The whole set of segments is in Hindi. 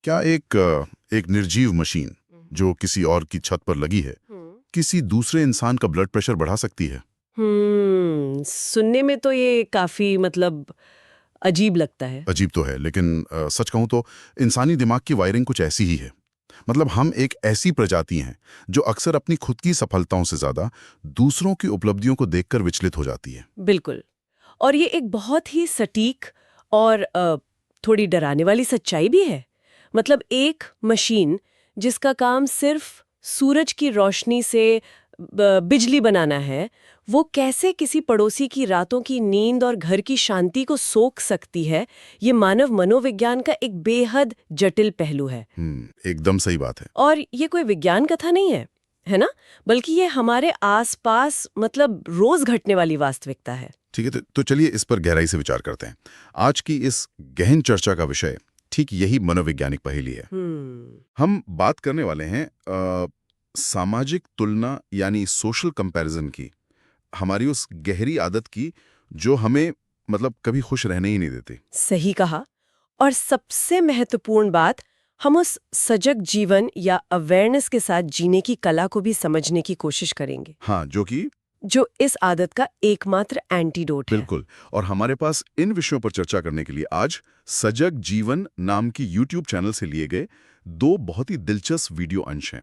क्या एक निर्जीव मशीन जो किसी और की छत पर लगी है किसी दूसरे इंसान का ब्लड प्रेशर बढ़ा सकती है? सुनने में तो ये काफी अजीब लगता है। अजीब तो है, लेकिन सच कहूं तो इंसानी दिमाग की वायरिंग कुछ ऐसी ही है। मतलब हम एक ऐसी प्रजाति हैं जो अक्सर अपनी खुद की सफलताओं से ज्यादा दूसरों की उपलब्धियों को देखकर विचलित हो जाती है। बिल्कुल। और ये एक बहुत ही सटीक और थोड़ी डराने वाली सच्चाई भी है। मतलब एक मशीन जिसका काम सिर्फ सूरज की रोशनी से बिजली बनाना है, वो कैसे किसी पड़ोसी की रातों की नींद और घर की शांति को सोख सकती है, ये मानव मनोविज्ञान का एक बेहद जटिल पहलू है। एकदम सही बात है। और ये कोई विज्ञान कथा नहीं है ना? बल्कि ये हमारे आसपास रोज घटने वाली वास्तविकता है। ठीक है, तो चलिए इस पर गहराई से विचार करते हैं। आज की इस गहन चर्चा का विषय ठीक यही मनोवैज्ञानिक पहेली है। हम बात करने वाले हैं सामाजिक तुलना यानी सोशल कंपैरिजन की, हमारी उस गहरी आदत की जो हमें कभी खुश रहने ही नहीं देती। सही कहा। और सबसे महत्वपूर्ण बात, हम उस सजग जीवन या अवेयरनेस के साथ जीने की कला को भी समझने की कोशिश करेंगे। हाँ, जो इस आदत का एकमात्र एंटीडोट है। बिल्कुल। और हमारे पास इन विषयों पर चर्चा करने के लिए आज सजग जीवन नाम की YouTube चैनल से लिए गए दो बहुत ही दिलचस्प वीडियो अंश हैं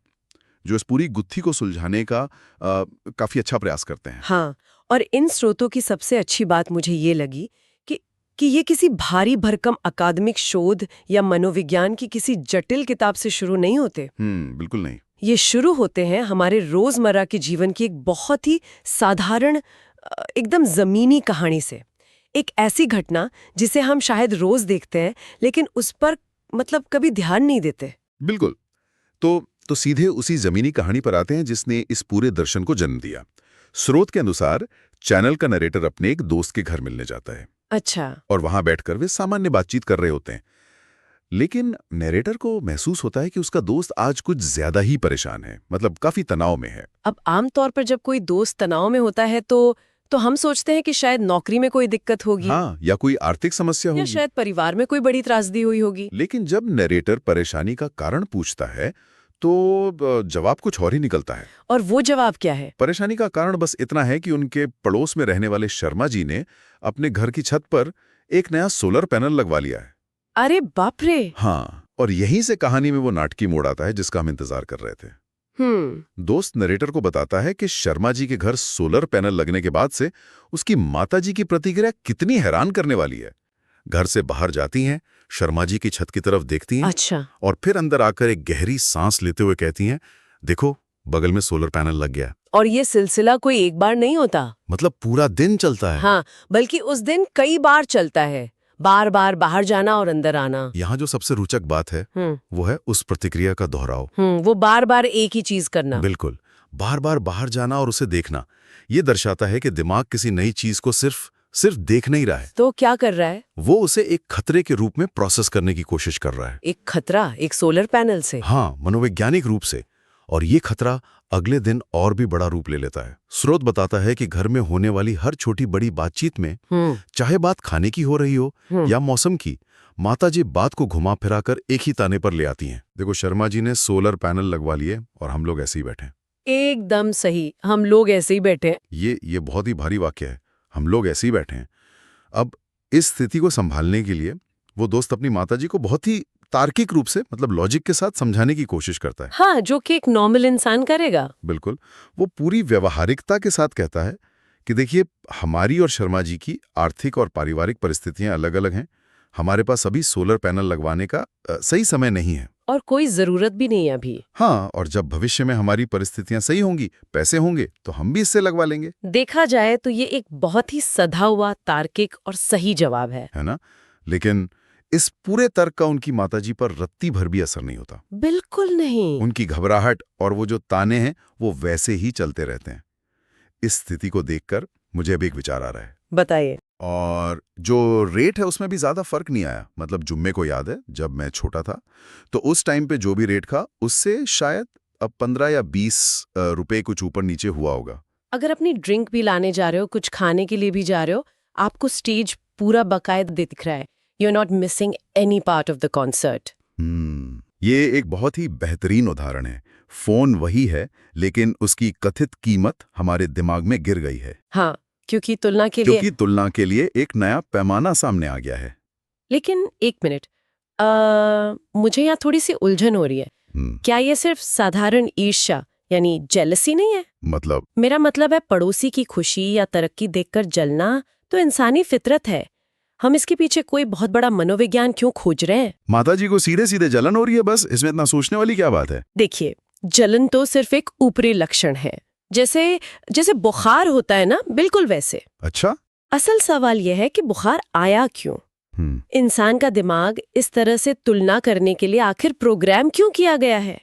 जो इस पूरी गुत्थी को सुलझाने का काफी अच्छा प्रयास करते हैं। हाँ, और इन स्रोतों की सबसे अच्छी बात मुझे ये लगी कि ये किसी भारी भरकम अकादमिक शोध या मनोविज्ञान की किसी जटिल किताब से शुरू नहीं होते। बिल्कुल नहीं। ये शुरू होते हैं हमारे रोजमर्रा के जीवन की एक बहुत ही साधारण, एकदम जमीनी कहानी से। एक ऐसी घटना जिसे हम शायद रोज देखते हैं, लेकिन उस पर कभी ध्यान नहीं देते। बिल्कुल। तो सीधे उसी जमीनी कहानी पर आते हैं जिसने इस पूरे दर्शन को जन्म दिया। स्रोत के अनुसार चैनल का नरेटर अपने एक दोस्त के घर मिलने जाता है। अच्छा। और वहां बैठकर वे सामान्य बातचीत कर रहे होते हैं, लेकिन नरेटर को महसूस होता है कि उसका दोस्त आज कुछ ज्यादा ही परेशान है, काफी तनाव में है। अब आमतौर पर जब कोई दोस्त तनाव में होता है तो हम सोचते हैं कि शायद नौकरी में कोई दिक्कत होगी। हाँ, या कोई आर्थिक समस्या होगी, या शायद परिवार में कोई बड़ी त्रासदी हुई होगी। लेकिन जब नरेटर परेशानी का कारण पूछता है तो जवाब कुछ और ही निकलता है। और वो जवाब क्या है? परेशानी का कारण बस इतना है कि उनके पड़ोस में रहने वाले शर्मा जी ने अपने घर की छत पर एक नया सोलर पैनल लगवा लिया है। अरे बाप रे! हाँ, और यहीं से कहानी में वो नाटकी मोड़ आता है जिसका हम इंतजार कर रहे थे। दोस्त नरेटर को बताता है कि शर्मा जी के घर सोलर पैनल लगने के बाद से उसकी माताजी की प्रतिक्रिया कितनी हैरान करने वाली है। घर से बाहर जाती हैं, शर्मा जी की छत की तरफ देखती हैं। अच्छा। और फिर अंदर आकर एक गहरी सांस लेते हुए कहती हैं, देखो बगल में सोलर पैनल लग गया। और ये सिलसिला कोई एक बार नहीं होता, पूरा दिन चलता है। हाँ, बल्कि उस दिन कई बार चलता है, बार बार बाहर जाना और अंदर आना। यहाँ जो सबसे रोचक बात है वो है उस प्रतिक्रिया का दोहराव। वो बार बार एक ही चीज करना। बिल्कुल, बार बार बाहर जाना और उसे देखना। ये दर्शाता है कि दिमाग किसी नई चीज को सिर्फ देख नहीं रहा है। तो क्या कर रहा है? वो उसे एक खतरे के रूप में प्रोसेस करने की कोशिश कर रहा है। एक खतरा, एक सोलर पैनल से? हाँ, मनोवैज्ञानिक रूप से। और ये खतरा अगले दिन और भी बड़ा रूप ले लेता है। स्रोत बताता है कि घर में होने वाली हर छोटी बड़ी बातचीत में, चाहे बात खाने की हो रही हो या मौसम की, माताजी बात को घुमा फिरा कर एक ही ताने पर ले आती हैं। देखो, शर्मा जी ने सोलर पैनल लगवा लिए और हम लोग ऐसे ही बैठे हैं। एकदम सही, हम लोग ऐसे ही बैठे हैं। ये बहुत ही भारी वाक्य है, हम लोग ऐसे ही बैठे हैं। अब इस स्थिति को संभालने के लिए वो दोस्त अपनी माताजी को बहुत ही तार्किक रूप से, लॉजिक के साथ समझाने की कोशिश करता है। हाँ, जो कि एक नॉर्मल इंसान करेगा। बिल्कुल। वो पूरी व्यवहारिकता के साथ कहता है कि देखिए, हमारी और शर्मा जी की आर्थिक और पारिवारिक परिस्थितियां अलग अलग हैं। हमारे पास अभी सोलर पैनल लगवाने का सही समय नहीं है, और कोई जरूरत भी नहीं है अभी। हाँ, और जब भविष्य में हमारी परिस्थितियां सही होंगी, पैसे होंगे, तो हम भी इससे लगवा लेंगे। देखा जाए तो ये एक बहुत ही सधा हुआ, तार्किक और सही जवाब है ना? लेकिन इस पूरे तर्क का उनकी माताजी पर रत्ती भर भी असर नहीं होता। बिल्कुल नहीं। उनकी घबराहट और वो जो ताने हैं वो वैसे ही चलते रहते हैं। इस स्थिति को देखकर मुझे अब एक विचार आ रहा है। बताइए। और जो रेट है उसमें भी ज्यादा फर्क नहीं आया। जुम्मे को याद है, जब मैं छोटा था तो उस टाइम पे जो भी रेट था उससे शायद अब 15 या 20 रुपए कुछ ऊपर नीचे हुआ होगा। अगर अपनी ड्रिंक भी लाने जा रहे हो, कुछ खाने के लिए भी जा रहे हो, आपको स्टेज पूरा बाकायदा दिख रहा है। You are not missing any part of the concert. ये एक बहुत ही बेहतरीन उदाहरण है। फोन वही है, लेकिन उसकी कथित कीमत हमारे दिमाग में गिर गई है, हाँ, क्योंकि तुलना के लिए एक नया पैमाना सामने आ गया है। लेकिन एक मिनट, मुझे यहाँ थोड़ी सी उलझन हो रही है। क्या ये सिर्फ साधारण ईर्ष्या यानी जेलसी नहीं है? मतलब? मेरा मतलब है पड़ोसी की खुशी या तरक्की देखकर जलना तो इंसानी फितरत है। हम इसके पीछे कोई बहुत बड़ा मनोविज्ञान क्यों खोज रहे हैं? माता जी को सीधे सीधे जलन हो रही है, बस इसमें इतना सोचने वाली क्या बात है? देखिए, जलन तो सिर्फ एक ऊपरी लक्षण है, जैसे जैसे बुखार होता है ना, बिल्कुल वैसे। अच्छा। असल सवाल यह है कि बुखार आया क्यों? इंसान का दिमाग इस तरह से तुलना करने के लिए आखिर प्रोग्राम क्यों किया गया है?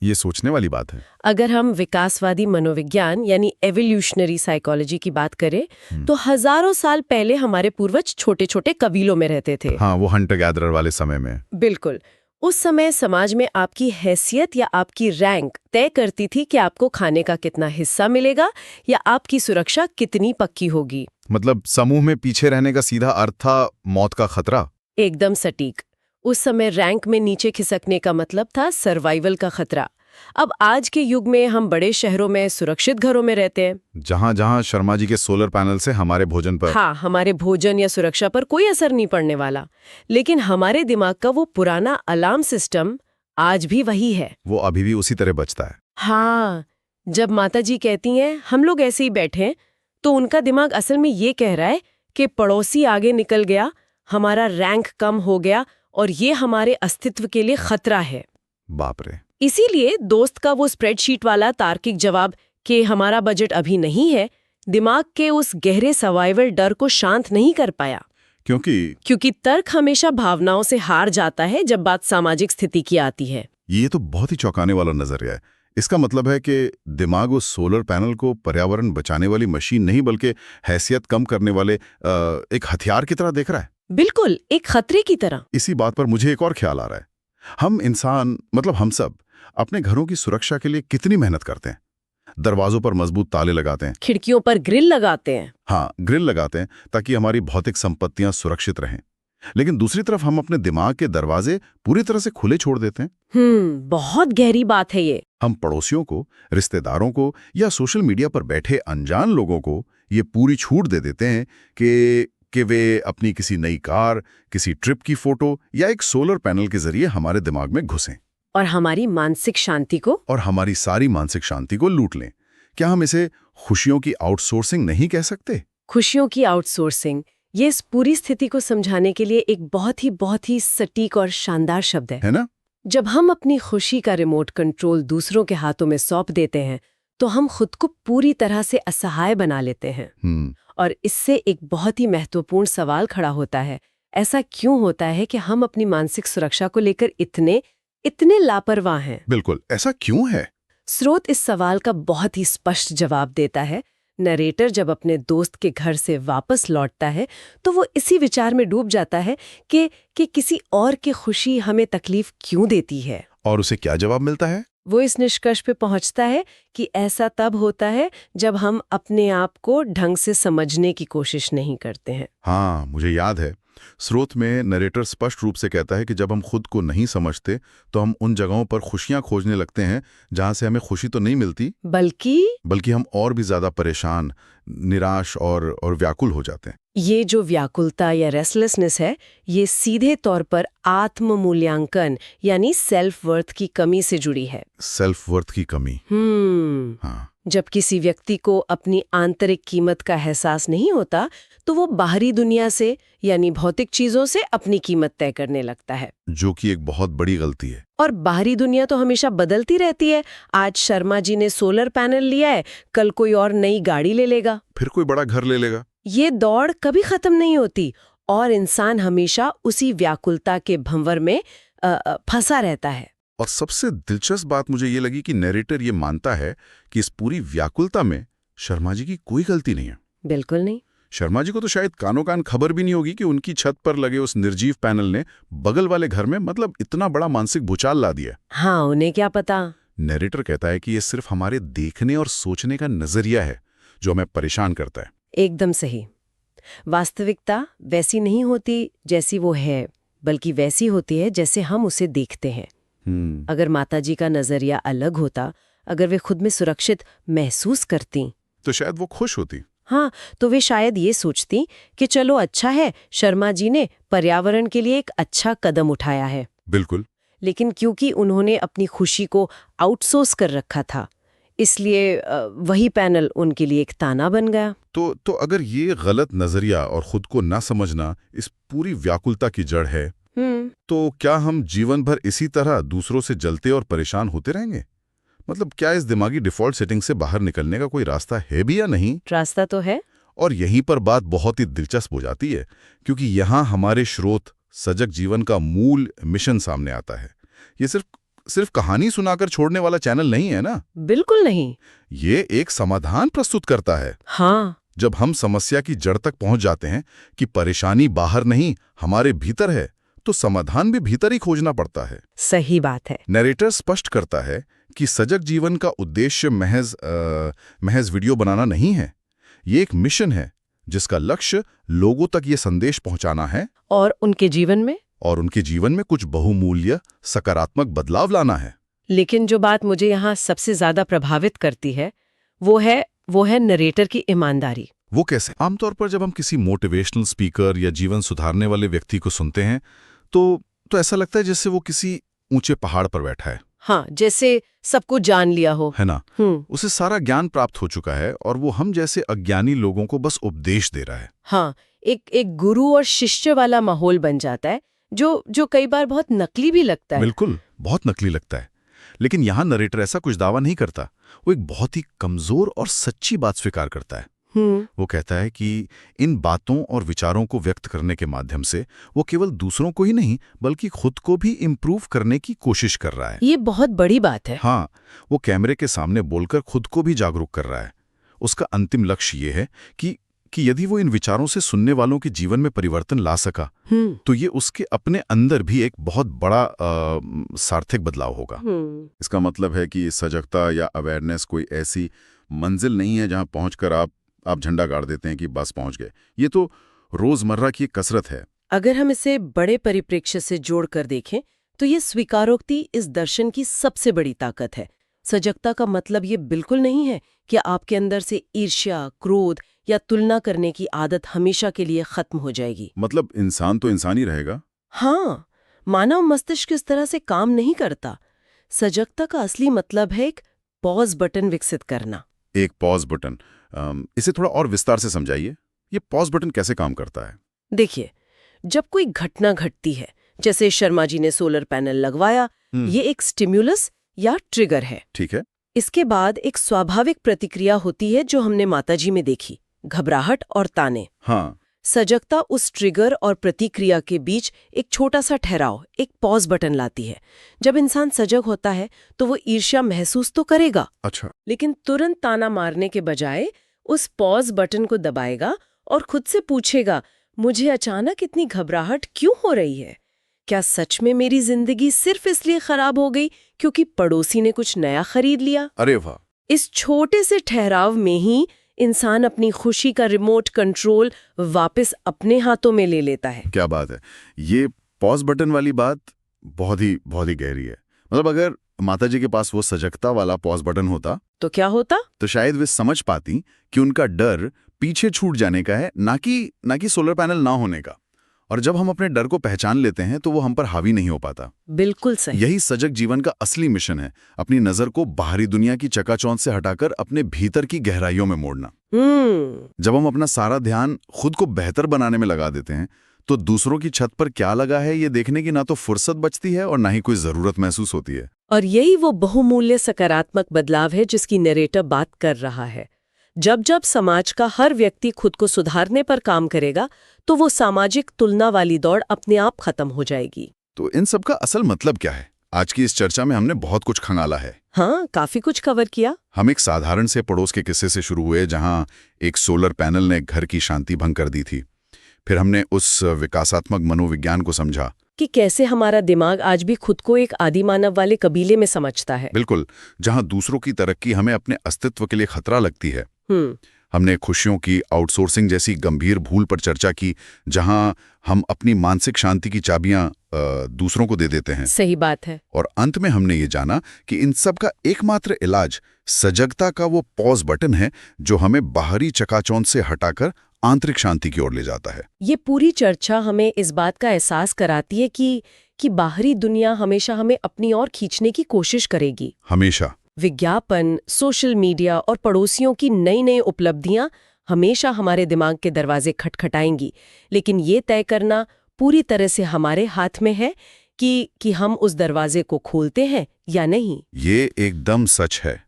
ये सोचने वाली बात है। अगर हम विकासवादी मनोविज्ञान यानी एवोल्यूशनरी साइकोलॉजी की बात करें तो हजारों साल पहले हमारे पूर्वज छोटे छोटे कबीलों में रहते थे। हाँ, वो हंटर गैदरर वाले समय में। बिल्कुल। उस समय समाज में आपकी हैसियत या आपकी रैंक तय करती थी कि आपको खाने का कितना हिस्सा मिलेगा या आपकी सुरक्षा कितनी पक्की होगी। मतलब समूह में पीछे रहने का सीधा अर्थ था मौत का खतरा। एकदम सटीक। उस समय रैंक में नीचे खिसकने का मतलब था सर्वाइवल का खतरा। अब आज के युग में हम बड़े शहरों में सुरक्षित घरों में रहते हैं, जहां जहां शर्मा जी के सोलर पैनल से हमारे भोजन पर हमारे भोजन या सुरक्षा पर कोई असर नहीं पड़ने वाला। लेकिन हमारे दिमाग का वो पुराना अलार्म सिस्टम आज भी वही है। वो अभी भी उसी तरह बचता है। हाँ, जब माता जी कहती हैं हम लोग ऐसे ही बैठे हैं, तो उनका दिमाग असल में ये कह रहा है कि पड़ोसी आगे निकल गया, हमारा रैंक कम हो गया और ये हमारे अस्तित्व के लिए खतरा है। बाप रे। इसीलिए दोस्त का वो स्प्रेडशीट वाला तार्किक जवाब कि हमारा बजट अभी नहीं है, दिमाग के उस गहरे सर्वाइवल डर को शांत नहीं कर पाया। क्योंकि तर्क हमेशा भावनाओं से हार जाता है जब बात सामाजिक स्थिति की आती है। ये तो बहुत ही चौंकाने वाला नजरिया है। इसका मतलब है कि दिमाग उस सोलर पैनल को पर्यावरण बचाने वाली मशीन नहीं, बल्कि हैसियत कम करने वाले एक हथियार की तरह देख रहा है। बिल्कुल, एक खतरे की तरह। इसी बात पर मुझे एक और ख्याल आ रहा है। हम इंसान, मतलब हम सब, अपने घरों की सुरक्षा के लिए कितनी मेहनत करते हैं। दरवाजों पर मजबूत ताले लगाते हैं, खिड़कियों पर ग्रिल लगाते हैं। हाँ, ग्रिल लगाते हैं ताकि हमारी भौतिक संपत्तियां सुरक्षित रहें। लेकिन दूसरी तरफ हम अपने दिमाग के दरवाजे पूरी तरह से खुले छोड़ देते हैं। बहुत गहरी बात है ये। हम पड़ोसियों को, रिश्तेदारों को या सोशल मीडिया पर बैठे अनजान लोगों को ये पूरी छूट दे देते हैं कि वे अपनी किसी नई कार, किसी ट्रिप की फोटो या एक सोलर पैनल के जरिए हमारे दिमाग में घुसें और हमारी मानसिक शांति को और हमारी सारी मानसिक शांति को लूट लें। क्या हम इसे खुशियों की आउटसोर्सिंग नहीं कह सकते? खुशियों की आउटसोर्सिंग, ये इस पूरी स्थिति को समझाने के लिए एक बहुत ही सटीक और शानदार शब्द है ना? जब हम अपनी खुशी का रिमोट कंट्रोल दूसरों के हाथों में सौंप देते हैं तो हम खुद को पूरी तरह से असहाय बना लेते हैं। और इससे एक बहुत ही महत्वपूर्ण सवाल खड़ा होता है, ऐसा क्यों होता है कि हम अपनी मानसिक सुरक्षा को लेकर इतने लापरवाह हैं? बिल्कुल, ऐसा क्यों है? स्रोत इस सवाल का बहुत ही स्पष्ट जवाब देता है। नरेटर जब अपने दोस्त के घर से वापस लौटता है तो वो इसी विचार में डूब जाता है कि किसी और की खुशी हमें तकलीफ क्यों देती है। और उसे क्या जवाब मिलता है? वो इस निष्कर्ष पे पहुंचता है कि ऐसा तब होता है जब हम अपने आप को ढंग से समझने की कोशिश नहीं करते हैं। हाँ, मुझे याद है। स्रोत में नरेटर स्पष्ट रूप से कहता है कि जब हम खुद को नहीं समझते तो हम उन जगहों पर खुशियां खोजने लगते हैं जहां से हमें खुशी तो नहीं मिलती, बल्कि हम और भी ज्यादा परेशान, निराश और व्याकुल हो जाते हैं। ये जो व्याकुलता या रेस्टलेसनेस है, ये सीधे तौर पर आत्म मूल्यांकन यानी सेल्फ वर्थ की कमी से जुड़ी है। सेल्फ वर्थ की कमी। हाँ। जब किसी व्यक्ति को अपनी आंतरिक कीमत का एहसास नहीं होता तो वो बाहरी दुनिया से यानी भौतिक चीजों से अपनी कीमत तय करने लगता है, जो कि एक बहुत बड़ी गलती है। और बाहरी दुनिया तो हमेशा बदलती रहती है। आज शर्मा जी ने सोलर पैनल लिया है, कल कोई और नई गाड़ी ले लेगा, फिर कोई बड़ा घर ले लेगा। ये दौड़ कभी खत्म नहीं होती और इंसान हमेशा उसी व्याकुलता के भंवर में फंसा रहता है। और सबसे दिलचस्प बात मुझे ये लगी कि नरेटर ये मानता है कि इस पूरी व्याकुलता में शर्मा जी की कोई गलती नहीं है। बिल्कुल नहीं। शर्मा जी को तो शायद कानो कान खबर भी नहीं होगी कि उनकी छत पर लगे उस निर्जीव पैनल ने बगल वाले घर में मतलब इतना बड़ा मानसिक भूचाल ला दिया। हाँ, उन्हें क्या पता। नरेटर कहता है कि ये सिर्फ हमारे देखने और सोचने का नजरिया है जो हमें परेशान करता है। एकदम सही। वास्तविकता वैसी नहीं होती जैसी वो है, बल्कि वैसी होती है जैसे हम उसे देखते हैं। अगर माताजी का नजरिया अलग होता, अगर वे खुद में सुरक्षित महसूस करती, तो शायद वो खुश होती। हाँ, तो वे शायद ये सोचती कि चलो अच्छा है, शर्मा जी ने पर्यावरण के लिए एक अच्छा कदम उठाया है। बिल्कुल। लेकिन क्योंकि उन्होंने अपनी खुशी को आउटसोर्स कर रखा था, इसलिए वही पैनल उनके लिए एक ताना बन गया। तो अगर ये गलत नजरिया और खुद को ना समझना इस पूरी व्याकुलता की जड़ है, तो क्या हम जीवन भर इसी तरह दूसरों से जलते और परेशान होते रहेंगे? मतलब क्या इस दिमागी डिफॉल्ट सेटिंग से बाहर निकलने का कोई रास्ता है भी या नहीं? रास्ता तो है। और यहीं पर बात बहुत ही दिलचस्प हो जाती है, क्योंकि यहाँ हमारे स्रोत सजग जीवन का मूल मिशन सामने आता है। ये सिर्फ कहानी सुनाकर छोड़ने वाला चैनल नहीं है ना? बिल्कुल नहीं। ये एक समाधान प्रस्तुत करता है। हाँ। जब हम समस्या की जड़ तक पहुंच जाते हैं कि परेशानी बाहर नहीं हमारे भीतर है, तो समाधान भी भीतर ही खोजना पड़ता है। सही बात है। नरेटर स्पष्ट करता है कि सजग जीवन का उद्देश्य महज वीडियो बनाना नहीं है। ये एक मिशन है जिसका लक्ष्य लोगों तक ये संदेश पहुंचाना है और उनके जीवन में कुछ बहुमूल्य सकारात्मक बदलाव लाना है। लेकिन जो बात मुझे यहाँ सबसे ज्यादा प्रभावित करती है वो है नरेटर की ईमानदारी। वो कैसे? आमतौर पर जब हम किसी मोटिवेशनल स्पीकर या जीवन सुधारने वाले व्यक्ति को सुनते हैं तो ऐसा लगता है जैसे वो किसी ऊंचे पहाड़ पर बैठा है। हाँ, जैसे सब कुछ जान लिया हो, है ना? उसे सारा ज्ञान प्राप्त हो चुका है और वो हम जैसे अज्ञानी लोगों को बस उपदेश दे रहा है। हाँ, एक गुरु और शिष्य वाला माहौल बन जाता है जो कई बार बहुत नकली भी लगता है। बिल्कुल, बहुत नकली लगता है। लेकिन यहाँ नरेटर ऐसा कुछ दावा नहीं करता। वो एक बहुत ही कमजोर और सच्ची बात स्वीकार करता है। वो कहता है कि इन बातों और विचारों को व्यक्त करने के माध्यम से वो केवल दूसरों को ही नहीं बल्कि खुद को भी इम्प्रूव करने की कोशिश कर रहा है। ये बहुत बड़ी बात है। हाँ, वो कैमरे के सामने बोलकर खुद को भी जागरूक कर रहा है। उसका अंतिम लक्ष्य ये है कि यदि वो इन विचारों से सुनने वालों के जीवन में परिवर्तन ला सका तो ये उसके अपने अंदर भी एक बहुत बड़ा सार्थक बदलाव होगा। इसका मतलब है कि सजगता या अवेयरनेस कोई ऐसी मंजिल नहीं है जहां पहुंचकर आप झंडा गाड़ देते हैं कि बस पहुंच गए। ये तो रोजमर्रा की कसरत है। अगर हम इसे बड़े परिप्रेक्ष्य से जोड़कर देखें तो ये स्वीकारोक्ति इस दर्शन की सबसे बड़ी ताकत है। सजगता का मतलब ये बिल्कुल नहीं है कि आपके अंदर से ईर्ष्या, क्रोध या तुलना करने की आदत हमेशा के लिए खत्म हो जाएगी। मतलब इंसान तो इंसान ही रहेगा। हाँ, मानव मस्तिष्क इस तरह से काम नहीं करता। सजगता का असली मतलब है एक पॉज बटन विकसित करना। एक पॉज बटन, इसे थोड़ा और विस्तार से समझाइए। ये पॉज बटन कैसे काम करता है? देखिए, जब कोई घटना घटती है, जैसे शर्मा जी ने सोलर पैनल लगवाया, ये एक स्टिम्युलस या ट्रिगर है। ठीक है। इसके बाद एक स्वाभाविक प्रतिक्रिया होती है जो हमने माताजी में देखी, घबराहट और ताने। हाँ। सजगता उस ट्रिगर और प्रतिक्रिया के बीच एक छोटा सा ठहराव, एक पॉज बटन लाती है। जब इंसान सजग होता है तो वो ईर्ष्या महसूस तो करेगा, अच्छा, लेकिन तुरंत ताना मारने के बजाय उस पॉज बटन को दबाएगा और खुद से पूछेगा, मुझे अचानक इतनी घबराहट क्यों हो रही है? क्या सच में मेरी जिंदगी सिर्फ इसलिए खराब हो गई क्योंकि पड़ोसी ने कुछ नया खरीद लिया? अरे वाह! इस छोटे से ठहराव में ही इंसान अपनी खुशी का रिमोट कंट्रोल वापस अपने हाथों में ले लेता है। क्या बात है! ये पॉज बटन वाली बात बहुत ही गहरी है। मतलब अगर माताजी के पास वो सजगता वाला पॉज बटन होता तो क्या होता? तो शायद वे समझ पाती कि उनका डर पीछे छूट जाने का है, ना कि सोलर पैनल ना होने का। और जब हम अपने डर को पहचान लेते हैं तो वो हम पर हावी नहीं हो पाता। बिल्कुल सही। यही सजग जीवन का असली मिशन है, अपनी नजर को बाहरी दुनिया की चकाचौंध से हटाकर अपने भीतर की गहराइयों में मोड़ना। जब हम अपना सारा ध्यान खुद को बेहतर बनाने में लगा देते हैं तो दूसरों की छत पर क्या लगा है ये देखने की ना तो फुर्सत बचती है और ना ही कोई जरूरत महसूस होती है। और यही वो बहुमूल्य सकारात्मक बदलाव है जिसकी नरेटर बात कर रहा है। जब समाज का हर व्यक्ति खुद को सुधारने पर काम करेगा तो वो सामाजिक तुलना वाली दौड़ अपने आप खत्म हो जाएगी। तो इन सब का असल मतलब क्या है? आज की इस चर्चा में हमने बहुत कुछ खंगाला है। हाँ, काफी कुछ कवर किया। हम एक साधारण से पड़ोस के किस्से से शुरू हुए जहां एक सोलर पैनल ने घर की शांति भंग कर दी थी। फिर हमने उस विकासात्मक मनोविज्ञान को समझा कि कैसे हमारा दिमाग आज भी खुद को एक आदिमानव वाले कबीले में समझता है। बिल्कुल, जहां दूसरों की तरक्की हमें अपने अस्तित्व के लिए खतरा लगती है। हमने खुशियों की आउटसोर्सिंग जैसी गंभीर भूल पर चर्चा की, जहां हम अपनी मानसिक शांति की चाबियां दूसरों को दे देते हैं। सही बात है। और अंत में हमने ये जाना कि इन सब का एकमात्र इलाज सजगता का वो पॉज बटन है, जो हमें बाहरी चकाचौंध से हटाकर आंतरिक शांति की ओर ले जाता है। ये पूरी चर्चा हमें इस बात का एहसास कराती है कि बाहरी दुनिया हमेशा हमें अपनी ओर खींचने की कोशिश करेगी। हमेशा। विज्ञापन, सोशल मीडिया और पड़ोसियों की नई नई उपलब्धियां हमेशा हमारे दिमाग के दरवाजे खटखटाएंगी, लेकिन ये तय करना पूरी तरह से हमारे हाथ में है कि हम उस दरवाजे को खोलते हैं या नहीं। ये एकदम सच है।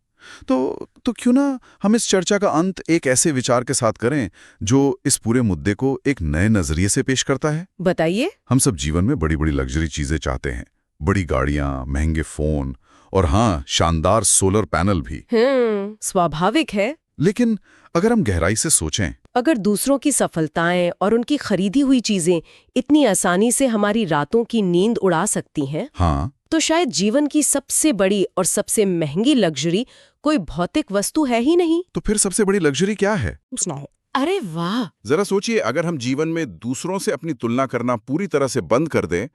तो क्यों ना हम इस चर्चा का अंत एक ऐसे विचार के साथ करें जो इस पूरे मुद्दे को एक नए नजरिए से पेश करता है। बताइए। हम सब जीवन में बड़ी बड़ी लग्जरी चीजें चाहते हैं, बड़ी गाड़ियां, महंगे फोन और हाँ, शानदार सोलर पैनल भी। स्वाभाविक है। लेकिन अगर हम गहराई से सोचें, अगर दूसरों की सफलताएं और उनकी खरीदी हुई चीजें इतनी आसानी से हमारी रातों की नींद उड़ा सकती हैं, हाँ, तो शायद जीवन की सबसे बड़ी और सबसे महंगी लग्जरी कोई भौतिक वस्तु है ही नहीं। तो फिर सबसे बड़ी लग्जरी क्या है? अरे वाह! जरा सोचिए, अगर हम जीवन में दूसरों से अपनी तुलना करना पूरी तरह से बंद कर दें,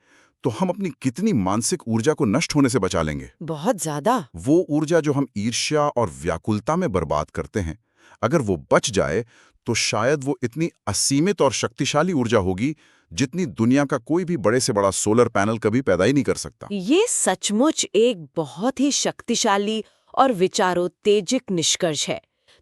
तो हम अपनी कितनी मानसिक ऊर्जा को नष्ट होने से बचा लेंगे। बहुत ज्यादा। वो ऊर्जा जो हम ईर्ष्या और व्याकुलता में बर्बाद करते हैं, अगर वो बच जाए तो शायद वो इतनी असीमित और शक्तिशाली ऊर्जा होगी जितनी दुनिया का कोई भी बड़े से बड़ा सोलर पैनल कभी पैदा ही नहीं कर सकता। ये सचमुच एक बहुत ही शक्तिशाली और विचारोत्तेजक निष्कर्ष है।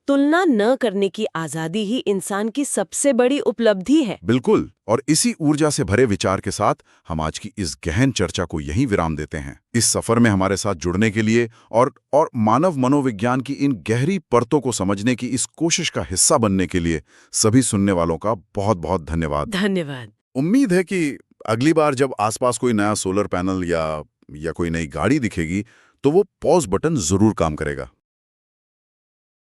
तुलना न करने की आजादी ही इंसान की सबसे बड़ी उपलब्धि है। बिल्कुल। और इसी ऊर्जा से भरे विचार के साथ हम आज की इस गहन चर्चा को यहीं विराम देते हैं। इस सफर में हमारे साथ जुड़ने के लिए और मानव मनोविज्ञान की इन गहरी परतों को समझने की इस कोशिश का हिस्सा बनने के लिए सभी सुनने वालों का बहुत बहुत धन्यवाद। धन्यवाद। उम्मीद है कि अगली बार जब आसपास कोई नया सोलर पैनल या कोई नई गाड़ी दिखेगी, तो वो पॉज बटन जरूर काम करेगा।